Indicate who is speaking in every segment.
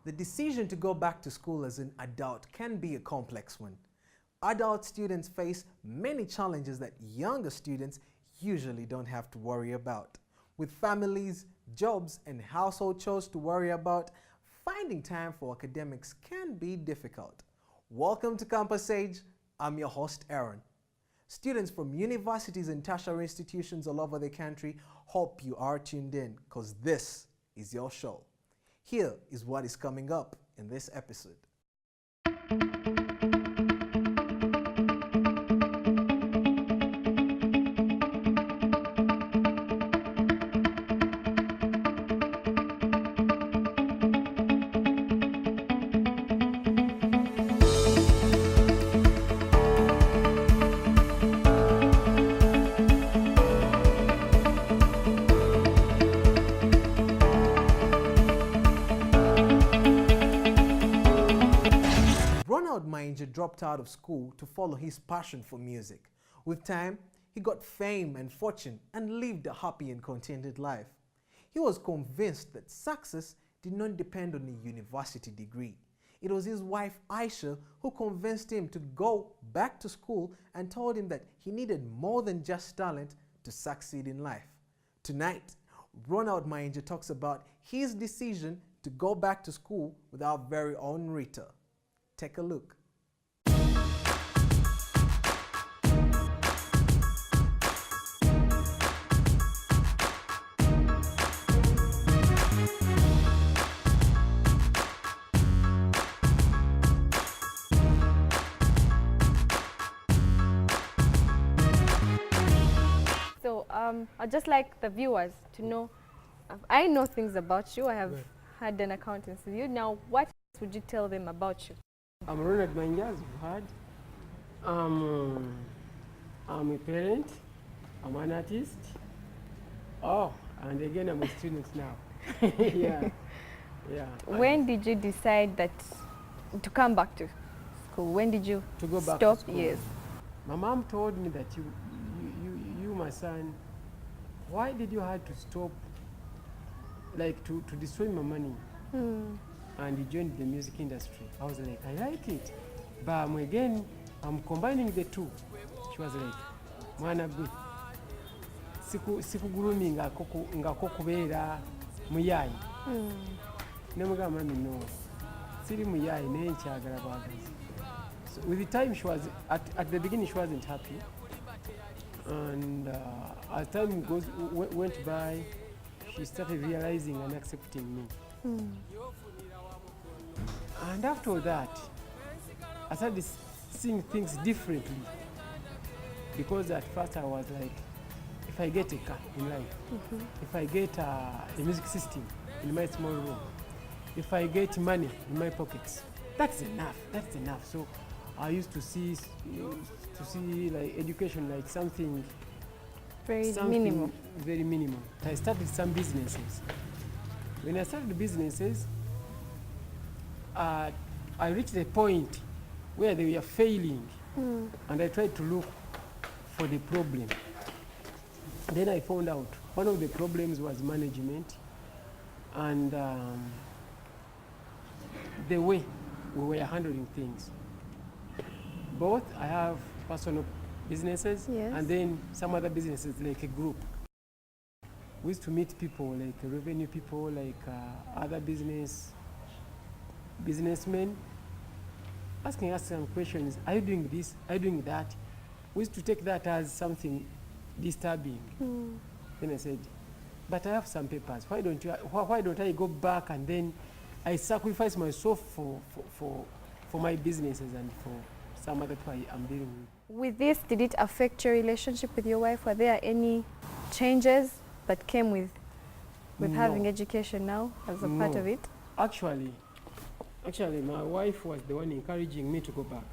Speaker 1: The decision to go back to school as an adult can be a complex one. Adult students face many challenges that younger students usually don't have to worry about. With families, jobs, and household chores to worry about, finding time for academics can be difficult. Welcome to Campus Age. I'm your host, Aaron. Students from universities and tertiary institutions all over the country hope you are tuned in, because this is your show. Here is what is coming up in this episode. Ronald Mayinja dropped out of school to follow his passion for music. With time, he got fame and fortune and lived a happy and contented life. He was convinced that success did not depend on a university degree. It was his wife Aisha who convinced him to go back to school and told him that he needed more than just talent to succeed in life. Tonight, Ronald Mayinja talks about his decision to go back to school with our very own Rita. Take a look.
Speaker 2: So I'd just like the viewers to know, I know things about you, I have had an accountancy with you. Now, what would you tell them about you?
Speaker 3: I'm Ronald Mayinja, as you've heard. I'm a parent, I'm an artist. Oh, and again, I'm a student now. yeah.
Speaker 2: When did you decide that to come back to school? When did you
Speaker 3: To go back
Speaker 2: stop?
Speaker 3: to school.
Speaker 2: Yes.
Speaker 3: My mom told me that you, my son, why did you have to stop, like to destroy my money? And you joined the music industry. I was like, I like it, but again, I'm combining the two. She was like, mwana gwe, sikugulumi ngako kubeera muyayi. Nemugamba mami no, siri muyayi naye nkyagala bwagazi. So with the time, she was at the beginning she wasn't happy, and as time went by, she started realizing and accepting me. And after that, I started seeing things differently, because at first I was like, if I get a car in life, if I get a music system in my small room, if I get money in my pockets, that's enough. So I used to see like education like something
Speaker 2: Very minimal.
Speaker 3: Very minimal. I started some businesses. When I started businesses, I reached a point where they were failing, and I tried to look for the problem. Then I found out one of the problems was management, and the way we were handling things. Both, I have personal businesses,
Speaker 2: Yes.
Speaker 3: and then some other businesses like a group. We used to meet people like revenue people, like other businessmen, asking us some questions. Are you doing this? Are you doing that? We used to take that as something disturbing. Then I said, but I have some papers. Why don't I go back and then I sacrifice myself for my businesses and for some other people I'm dealing with.
Speaker 2: With this, did it affect your relationship with your wife? Were there any changes that came with
Speaker 3: No.
Speaker 2: having education now as a part
Speaker 3: No.
Speaker 2: of it?
Speaker 3: Actually, my wife was the one encouraging me to go back.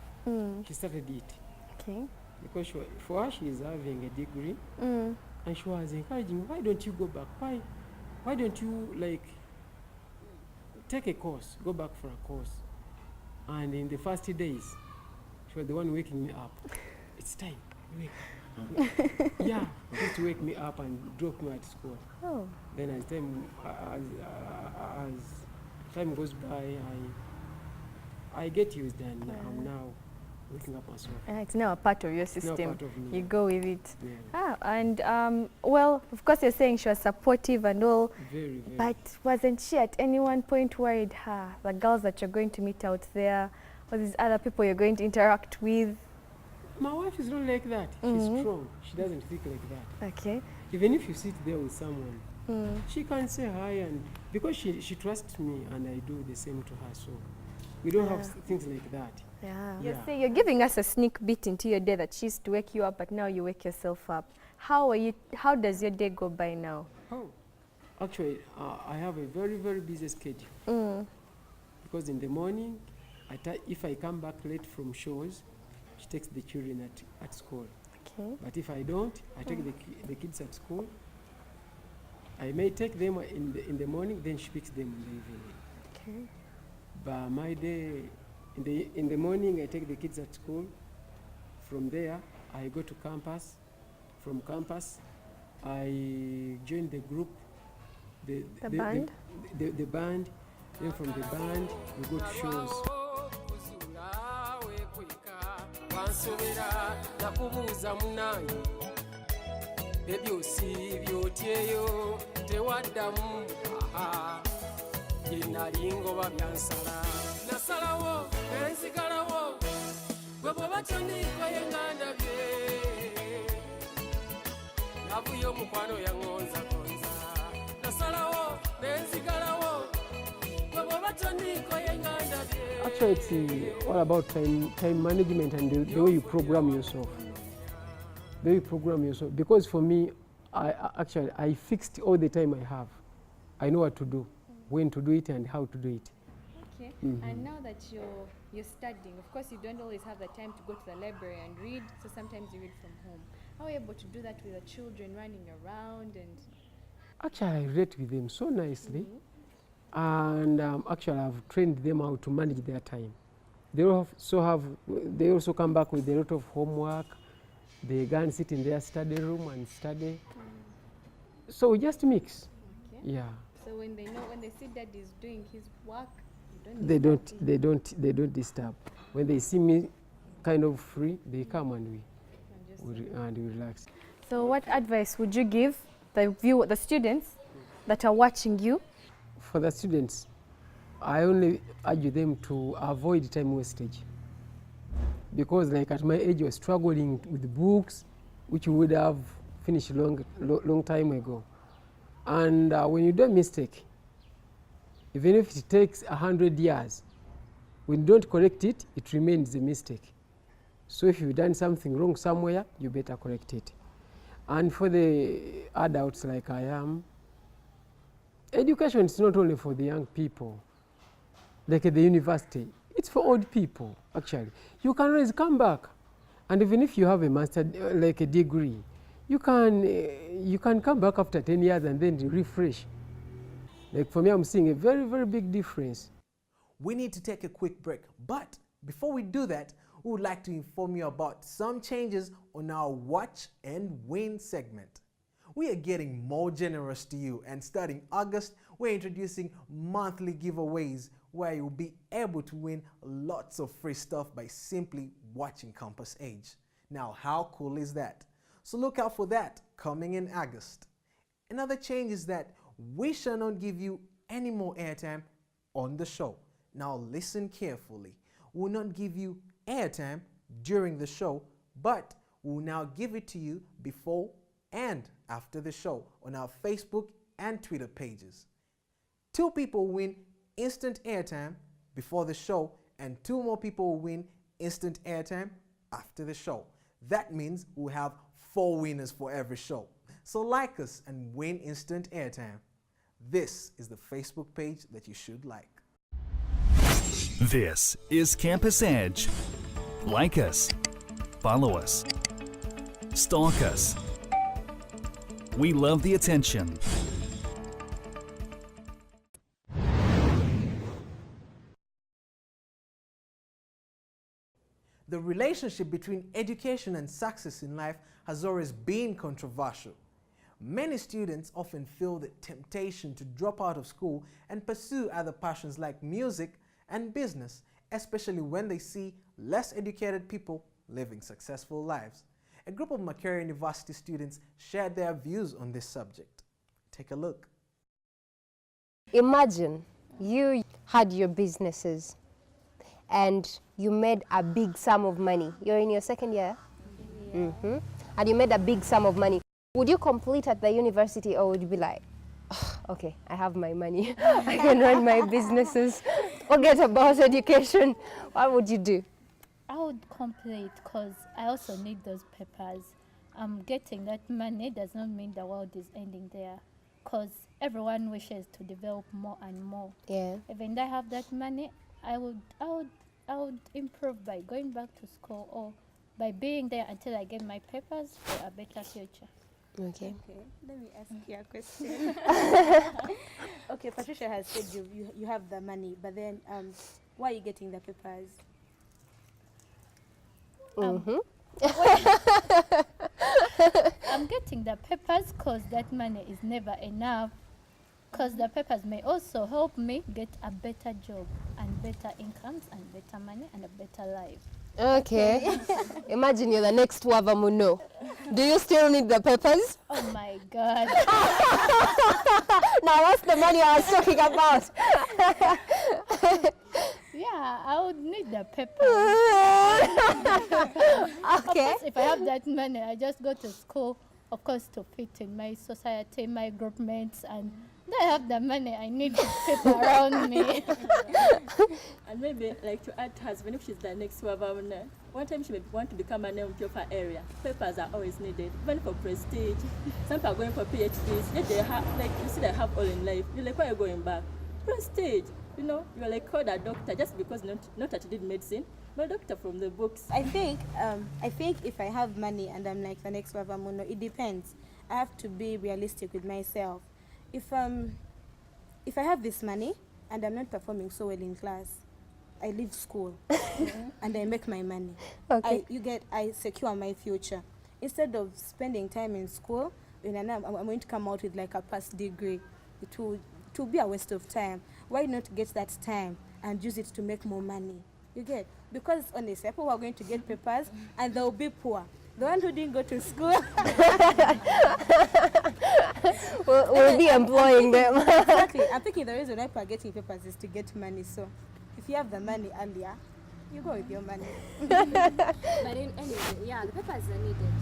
Speaker 3: She started it
Speaker 2: Okay.
Speaker 3: because for her, she is having a degree, and she was encouraging, why don't you go back? Why don't you like take a course, go back for a course? And in the first days, she was the one waking me up. It's time, wake up. Yeah, just to wake me up and drop me at school.
Speaker 2: Oh.
Speaker 3: Then as time, as time goes by, I get used, and I'm now waking up myself.
Speaker 2: It's now a part of your
Speaker 3: It's now
Speaker 2: system.
Speaker 3: part of me.
Speaker 2: You go with it.
Speaker 3: Yeah.
Speaker 2: And well, of course, you're saying she was supportive and all,
Speaker 3: Very, very.
Speaker 2: but wasn't she at any one point worried, the girls that you're going to meet out there, or these other people you're going to interact with?
Speaker 3: My wife is not like that. She's strong. She doesn't think like that.
Speaker 2: Okay.
Speaker 3: Even if you sit there with someone, she can say hi, and because she trusts me and I do the same to her, so we don't have things like that.
Speaker 2: Yeah. You're giving us a sneak bit into your day that she used to wake you up, but now you wake yourself up. How does your day go by now?
Speaker 3: Oh, actually, I have a very, very busy schedule. Because in the morning, if I come back late from shows, she takes the children at school.
Speaker 2: Okay.
Speaker 3: But if I don't, I take the kids at school. I may take them in the morning, then she picks them in the evening.
Speaker 2: Okay.
Speaker 3: But my day, in the morning, I take the kids at school. From there, I go to campus. From campus, I join the group, the
Speaker 2: band.
Speaker 3: The band. Then from the band, we go to shows. Actually, it's all about time management and the way you program yourself. The way you program yourself. Because for me, I fixed all the time I have. I know what to do, when to do it, and how to do it.
Speaker 2: Okay. And now that you're studying, of course you don't always have the time to go to the library and read, so sometimes you read from home. How are you able to do that with the children running around? And
Speaker 3: actually, I relate with them so nicely. And actually, I've trained them how to manage their time. They also come back with a lot of homework. They go and sit in their study room and study. So we just mix.
Speaker 2: Okay.
Speaker 3: Yeah.
Speaker 2: So when they see Dad is doing his work,
Speaker 3: they don't disturb. When they see me kind of free, they come and we relax.
Speaker 2: So what advice would you give the students that are watching you?
Speaker 3: For the students, I only urge them to avoid time wastage. Because like at my age, I was struggling with books, which we would have finished long time ago. And when you do a mistake, even if it takes 100 years, when you don't correct it, it remains a mistake. So if you've done something wrong somewhere, you better correct it. And for the adults like I am, education is not only for the young people, like at the university. It's for old people, actually. You can always come back. And even if you have a master, like a degree, you can come back after 10 years and then refresh. Like for me, I'm seeing a very, very big difference.
Speaker 1: We need to take a quick break, but before we do that, we would like to inform you about some changes on our Watch and Win segment. We are getting more generous to you, and starting August, we're introducing monthly giveaways where you'll be able to win lots of free stuff by simply watching Campus Age. Now, how cool is that? So look out for that coming in August. Another change is that we shall not give you any more airtime on the show. Now listen carefully. We'll not give you airtime during the show, but we'll now give it to you before and after the show on our Facebook and Twitter pages. 2 people win instant airtime before the show, and 2 more people will win instant airtime after the show. That means we'll have 4 winners for every show. So like us and win instant airtime. This is the Facebook page that you should like.
Speaker 4: This is Campus Edge. Like us, follow us, stalk us. We love the attention.
Speaker 1: The relationship between education and success in life has always been controversial. Many students often feel the temptation to drop out of school and pursue other passions like music and business, especially when they see less educated people living successful lives. A group of Makerere University students shared their views on this subject. Take a look.
Speaker 5: Imagine you had your businesses and you made a big sum of money. You're in your second year? Yeah. And you made a big sum of money. Would you complete at the university, or would you be like, oh, okay, I have my money, I can run my businesses, forget about education? What would you do?
Speaker 6: I would complete because I also need those papers. Getting that money does not mean the world is ending there, because everyone wishes to develop more and more.
Speaker 5: Yeah.
Speaker 6: Even though I have that money, I would improve by going back to school or by being there until I get my papers for a better future.
Speaker 5: Okay.
Speaker 7: Okay, let me ask you a question. Okay, Patricia has said you have the money, but then why are you getting the papers?
Speaker 6: I'm getting the papers because that money is never enough. Because the papers may also help me get a better job and better incomes and better money and a better life.
Speaker 5: Okay. Imagine you're the next Wavamuno. Do you still need the papers?
Speaker 6: Oh my God.
Speaker 5: Now what's the money I was talking about?
Speaker 6: Yeah, I would need the papers. Of
Speaker 5: Okay.
Speaker 6: course, if I have that money, I just go to school, of course, to fit in my society, my group mates, and then I have the money I need to people around me.
Speaker 8: And maybe, like to add to husband, if she's the next Wavamuna, one time she may want to become an MT of her area. Papers are always needed, even for prestige. Some people are going for PhDs, yet they have, like you see, they have all in life. You're like, why are you going back? Prestige, you know, you're like called a doctor just because not that you did medicine, but a doctor from the books.
Speaker 7: I think if I have money and I'm like the next Wavamuno, it depends. I have to be realistic with myself. If I have this money and I'm not performing so well in class, I leave school and I make my money.
Speaker 5: Okay.
Speaker 7: I secure my future. Instead of spending time in school, when I'm going to come out with like a past degree, it will be a waste of time. Why not get that time and use it to make more money? You get? Because honestly, people are going to get papers and they'll be poor. The one who didn't go to school
Speaker 5: we'll be employing them.
Speaker 7: Exactly. I'm thinking the reason why people are getting papers is to get money. So if you have the money earlier, you go with your money.
Speaker 2: But anyway, yeah, the papers are needed.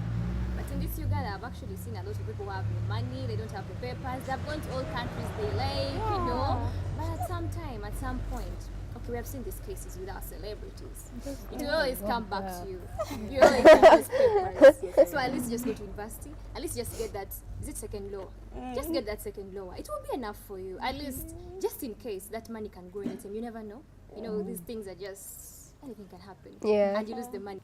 Speaker 2: But in this Uganda, I've actually seen a lot of people who have the money, they don't have the papers. They've gone to all countries they like, you know. But at some point, okay, we have seen these cases with our celebrities. It will always come back to you. You always have those papers. So at least just go to university. At least just get that, is it second law? Just get that second law. It will be enough for you. At least, just in case, that money can go anytime. You never know. You know, these things are just, anything can happen.
Speaker 5: Yeah.
Speaker 2: And you lose the money.